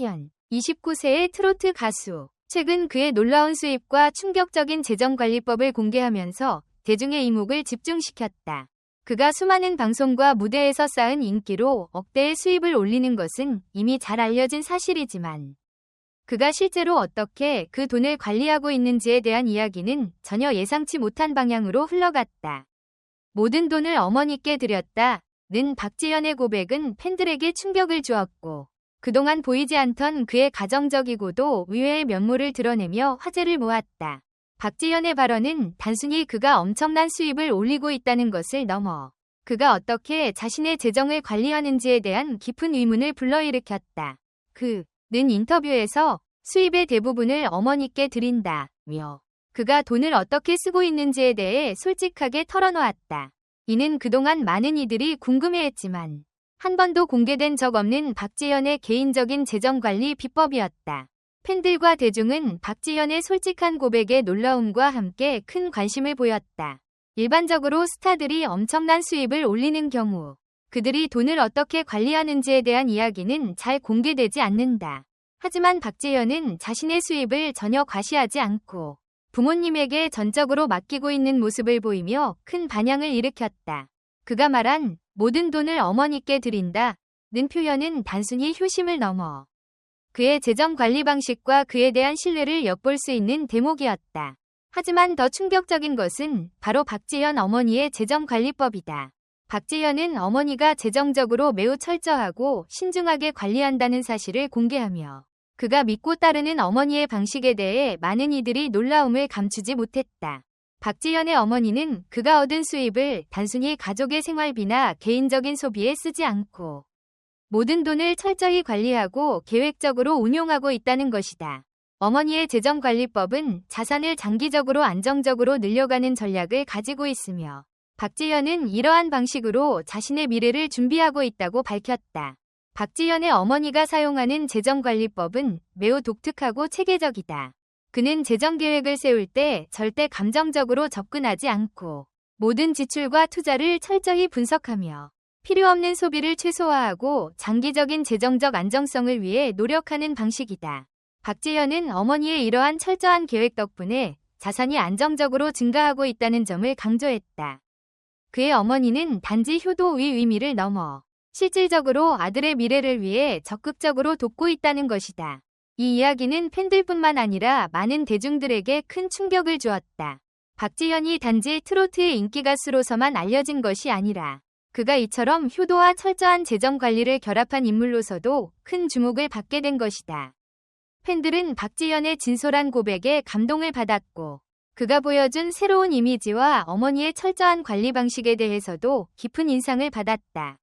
박지현, 29세의 트로트 가수. 최근 그의 놀라운 수입과 충격적인 재정관리법을 공개하면서 대중의 이목을 집중시켰다. 그가 수많은 방송과 무대에서 쌓은 인기로 억대의 수입을 올리는 것은 이미 잘 알려진 사실이지만 그가 실제로 어떻게 그 돈을 관리하고 있는지에 대한 이야기는 전혀 예상치 못한 방향으로 흘러갔다. 모든 돈을 어머니께 드렸다는 박지현의 고백은 팬들에게 충격을 주었고 그동안 보이지 않던 그의 가정적이고도 의외의 면모를 드러내며 화제를 모았다. 박지현의 발언은 단순히 그가 엄청난 수입을 올리고 있다는 것을 넘어 그가 어떻게 자신의 재정을 관리하는지에 대한 깊은 의문을 불러일으켰다. 그는 인터뷰에서 수입의 대부분을 어머니께 드린다며 그가 돈을 어떻게 쓰고 있는지에 대해 솔직하게 털어놓았다. 이는 그동안 많은 이들이 궁금해했지만 한 번도 공개된 적 없는 박지현의 개인적인 재정관리 비법이었다. 팬들과 대중은 박지현의 솔직한 고백에 놀라움과 함께 큰 관심을 보였다. 일반적으로 스타들이 엄청난 수입을 올리는 경우 그들이 돈을 어떻게 관리하는지에 대한 이야기는 잘 공개되지 않는다. 하지만 박지현은 자신의 수입을 전혀 과시하지 않고 부모님에게 전적으로 맡기고 있는 모습을 보이며 큰 반향을 일으켰다. 그가 말한 모든 돈을 어머니께 드린다는 표현은 단순히 효심을 넘어 그의 재정 관리 방식과 그에 대한 신뢰를 엿볼 수 있는 대목이었다. 하지만 더 충격적인 것은 바로 박지현 어머니의 재정 관리법이다. 박지현은 어머니가 재정적으로 매우 철저하고 신중하게 관리한다는 사실을 공개하며 그가 믿고 따르는 어머니의 방식에 대해 많은 이들이 놀라움을 감추지 못했다. 박지현의 어머니는 그가 얻은 수입을 단순히 가족의 생활비나 개인적인 소비에 쓰지 않고 모든 돈을 철저히 관리하고 계획적으로 운용하고 있다는 것이다. 어머니의 재정관리법은 자산을 장기적으로 안정적으로 늘려가는 전략을 가지고 있으며 박지현은 이러한 방식으로 자신의 미래를 준비하고 있다고 밝혔다. 박지현의 어머니가 사용하는 재정관리법은 매우 독특하고 체계적이다. 그는 재정계획을 세울 때 절대 감정적으로 접근하지 않고 모든 지출과 투자를 철저히 분석하며 필요없는 소비를 최소화하고 장기적인 재정적 안정성을 위해 노력하는 방식이다. 박지현은 어머니의 이러한 철저한 계획 덕분에 자산이 안정적으로 증가하고 있다는 점을 강조했다. 그의 어머니는 단지 효도의 의미를 넘어 실질적으로 아들의 미래를 위해 적극적으로 돕고 있다는 것이다. 이 이야기는 팬들뿐만 아니라 많은 대중들에게 큰 충격을 주었다. 박지현이 단지 트로트의 인기 가수로서만 알려진 것이 아니라 그가 이처럼 효도와 철저한 재정 관리를 결합한 인물로서도 큰 주목을 받게 된 것이다. 팬들은 박지현의 진솔한 고백에 감동을 받았고 그가 보여준 새로운 이미지와 어머니의 철저한 관리 방식에 대해서도 깊은 인상을 받았다.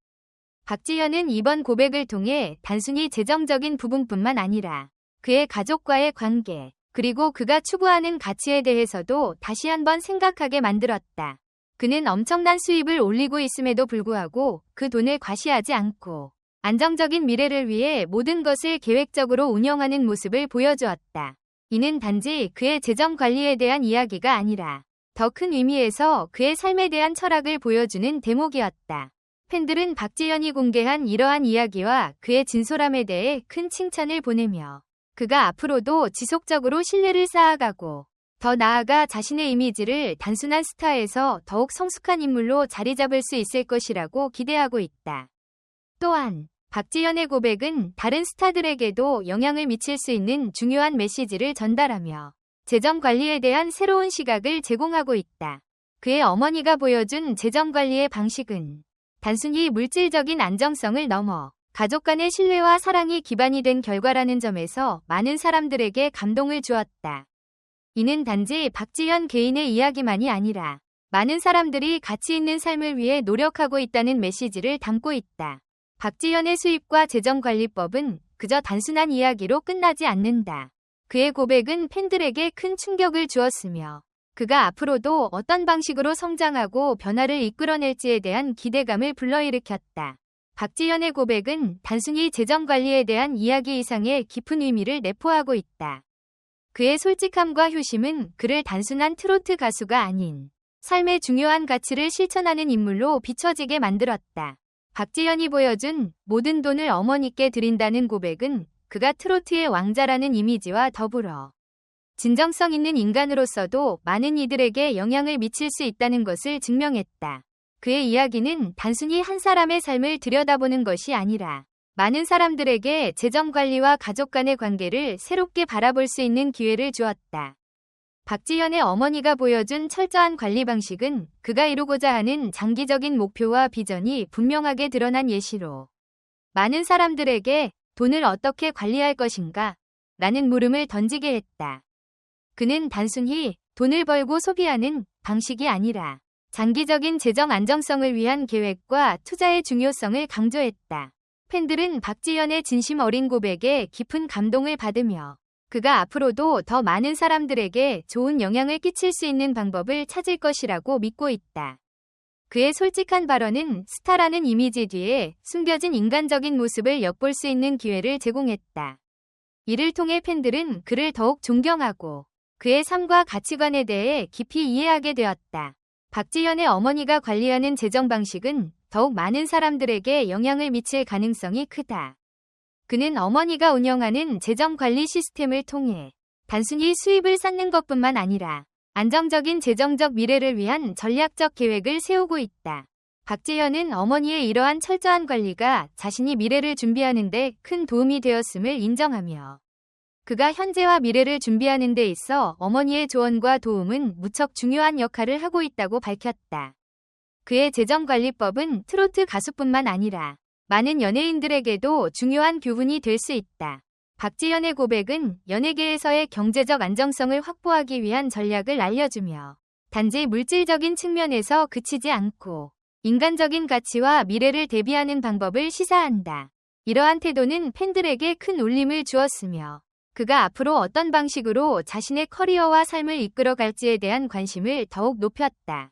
박지현은 이번 고백을 통해 단순히 재정적인 부분뿐만 아니라 그의 가족과의 관계, 그리고 그가 추구하는 가치에 대해서도 다시 한번 생각하게 만들었다. 그는 엄청난 수입을 올리고 있음에도 불구하고 그 돈을 과시하지 않고 안정적인 미래를 위해 모든 것을 계획적으로 운영하는 모습을 보여주었다. 이는 단지 그의 재정 관리에 대한 이야기가 아니라 더 큰 의미에서 그의 삶에 대한 철학을 보여주는 대목이었다. 팬들은 박지현이 공개한 이러한 이야기와 그의 진솔함에 대해 큰 칭찬을 보내며 그가 앞으로도 지속적으로 신뢰를 쌓아가고 더 나아가 자신의 이미지를 단순한 스타에서 더욱 성숙한 인물로 자리 잡을 수 있을 것이라고 기대하고 있다. 또한 박지현의 고백은 다른 스타들에게도 영향을 미칠 수 있는 중요한 메시지를 전달하며 재정 관리에 대한 새로운 시각을 제공하고 있다. 그의 어머니가 보여준 재정 관리의 방식은 단순히 물질적인 안정성을 넘어 가족 간의 신뢰와 사랑이 기반이 된 결과라는 점에서 많은 사람들에게 감동을 주었다. 이는 단지 박지현 개인의 이야기만이 아니라 많은 사람들이 가치 있는 삶을 위해 노력하고 있다는 메시지를 담고 있다. 박지현의 수입과 재정관리법은 그저 단순한 이야기로 끝나지 않는다. 그의 고백은 팬들에게 큰 충격을 주었으며 그가 앞으로도 어떤 방식으로 성장하고 변화를 이끌어낼지에 대한 기대감을 불러일으켰다. 박지현의 고백은 단순히 재정 관리에 대한 이야기 이상의 깊은 의미를 내포하고 있다. 그의 솔직함과 효심은 그를 단순한 트로트 가수가 아닌 삶의 중요한 가치를 실천하는 인물로 비춰지게 만들었다. 박지현이 보여준 모든 돈을 어머니께 드린다는 고백은 그가 트로트의 왕자라는 이미지와 더불어 진정성 있는 인간으로서도 많은 이들에게 영향을 미칠 수 있다는 것을 증명했다. 그의 이야기는 단순히 한 사람의 삶을 들여다보는 것이 아니라 많은 사람들에게 재정관리와 가족 간의 관계를 새롭게 바라볼 수 있는 기회를 주었다. 박지현의 어머니가 보여준 철저한 관리 방식은 그가 이루고자 하는 장기적인 목표와 비전이 분명하게 드러난 예시로 많은 사람들에게 돈을 어떻게 관리할 것인가? 라는 물음을 던지게 했다. 그는 단순히 돈을 벌고 소비하는 방식이 아니라 장기적인 재정 안정성을 위한 계획과 투자의 중요성을 강조했다. 팬들은 박지현의 진심 어린 고백에 깊은 감동을 받으며 그가 앞으로도 더 많은 사람들에게 좋은 영향을 끼칠 수 있는 방법을 찾을 것이라고 믿고 있다. 그의 솔직한 발언은 스타라는 이미지 뒤에 숨겨진 인간적인 모습을 엿볼 수 있는 기회를 제공했다. 이를 통해 팬들은 그를 더욱 존경하고 그의 삶과 가치관에 대해 깊이 이해하게 되었다. 박지현의 어머니가 관리하는 재정 방식은 더욱 많은 사람들에게 영향을 미칠 가능성이 크다. 그는 어머니가 운영하는 재정 관리 시스템을 통해 단순히 수입을 쌓는 것뿐만 아니라 안정적인 재정적 미래를 위한 전략적 계획을 세우고 있다. 박지현은 어머니의 이러한 철저한 관리가 자신이 미래를 준비하는 데 큰 도움이 되었음을 인정하며 그가 현재와 미래를 준비하는 데 있어 어머니의 조언과 도움은 무척 중요한 역할을 하고 있다고 밝혔다. 그의 재정관리법은 트로트 가수뿐만 아니라 많은 연예인들에게도 중요한 교훈이 될 수 있다. 박지현의 고백은 연예계에서의 경제적 안정성을 확보하기 위한 전략을 알려주며 단지 물질적인 측면에서 그치지 않고 인간적인 가치와 미래를 대비하는 방법을 시사한다. 이러한 태도는 팬들에게 큰 울림을 주었으며 그가 앞으로 어떤 방식으로 자신의 커리어와 삶을 이끌어갈지에 대한 관심을 더욱 높였다.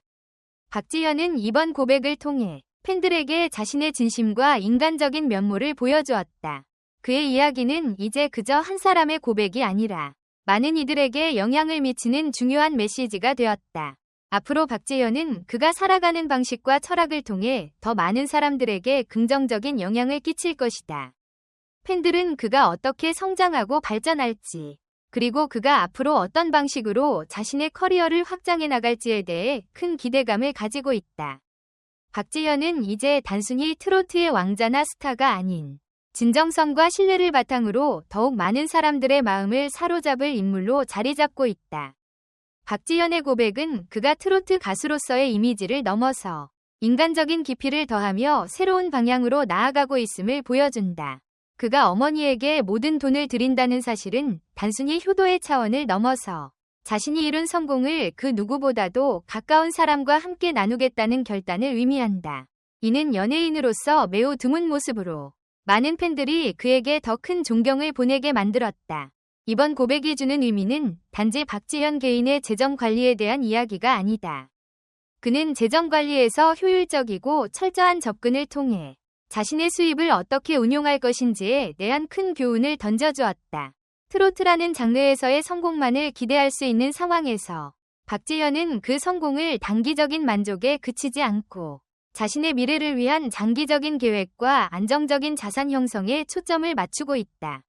박지현은 이번 고백을 통해 팬들에게 자신의 진심과 인간적인 면모를 보여주었다. 그의 이야기는 이제 그저 한 사람의 고백이 아니라 많은 이들에게 영향을 미치는 중요한 메시지가 되었다. 앞으로 박지현은 그가 살아가는 방식과 철학을 통해 더 많은 사람들에게 긍정적인 영향을 끼칠 것이다. 팬들은 그가 어떻게 성장하고 발전할지, 그리고 그가 앞으로 어떤 방식으로 자신의 커리어를 확장해 나갈지에 대해 큰 기대감을 가지고 있다. 박지현은 이제 단순히 트로트의 왕자나 스타가 아닌 진정성과 신뢰를 바탕으로 더욱 많은 사람들의 마음을 사로잡을 인물로 자리 잡고 있다. 박지현의 고백은 그가 트로트 가수로서의 이미지를 넘어서 인간적인 깊이를 더하며 새로운 방향으로 나아가고 있음을 보여준다. 그가 어머니에게 모든 돈을 드린다는 사실은 단순히 효도의 차원을 넘어서 자신이 이룬 성공을 그 누구보다도 가까운 사람과 함께 나누겠다는 결단을 의미한다. 이는 연예인으로서 매우 드문 모습으로 많은 팬들이 그에게 더 큰 존경을 보내게 만들었다. 이번 고백이 주는 의미는 단지 박지현 개인의 재정 관리에 대한 이야기가 아니다. 그는 재정 관리에서 효율적이고 철저한 접근을 통해 자신의 수입을 어떻게 운용할 것인지에 대한 큰 교훈을 던져주었다. 트로트라는 장르에서의 성공만을 기대할 수 있는 상황에서 박지현은 그 성공을 단기적인 만족에 그치지 않고 자신의 미래를 위한 장기적인 계획과 안정적인 자산 형성에 초점을 맞추고 있다.